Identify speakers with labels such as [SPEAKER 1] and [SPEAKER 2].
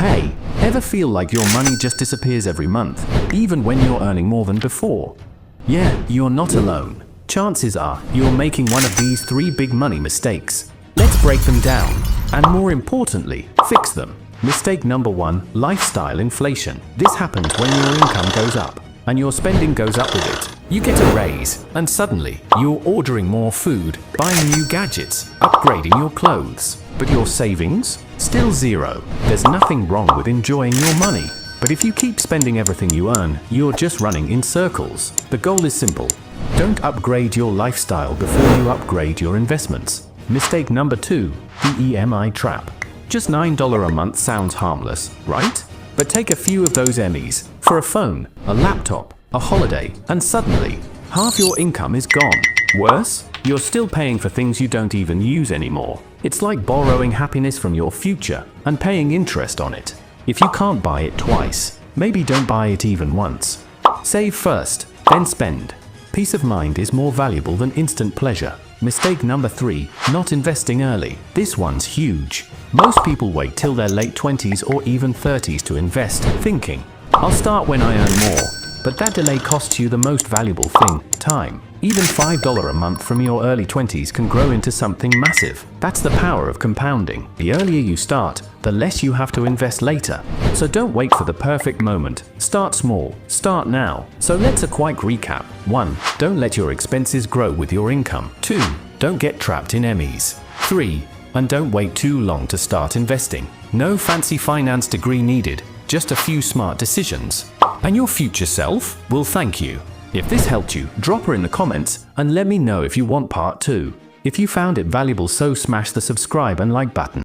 [SPEAKER 1] Hey, ever feel like your money just disappears every month, even when you're earning more than before? Yeah, you're not alone. Chances are you're making one of these 3 big money mistakes. Let's break them down, and more importantly, fix them. Mistake number 1, lifestyle inflation. This happens when your income goes up, and your spending goes up with it. You get a raise, and suddenly, you're ordering more food, buying new gadgets, upgrading your clothes. But your savings? Still zero. There's nothing wrong with enjoying your money. But if you keep spending everything you earn, you're just running in circles. The goal is simple. Don't upgrade your lifestyle before you upgrade your investments. Mistake number 2, the EMI trap. Just $9 a month sounds harmless, right? But take a few of those Emmys for a phone, a laptop, a holiday, and suddenly, half your income is gone. Worse, you're still paying for things you don't even use anymore. It's like borrowing happiness from your future and paying interest on it. If you can't buy it twice, maybe don't buy it even once. Save first, then spend. Peace of mind is more valuable than instant pleasure. Mistake number 3, not investing early. This one's huge. Most people wait till their late 20s or even 30s to invest, thinking, I'll start when I earn more. But that delay costs you the most valuable thing, time. Even $5 a month from your early 20s can grow into something massive. That's the power of compounding. The earlier you start, the less you have to invest later. So don't wait for the perfect moment. Start small. Start now. So let's a quick recap. 1. Don't let your expenses grow with your income. 2. Don't get trapped in Emmys. 3. And don't wait too long to start investing. No fancy finance degree needed, just a few smart decisions. And your future self will thank you. If this helped you, drop her in the comments and let me know if you want part 2. If you found it valuable, so smash the subscribe and like button.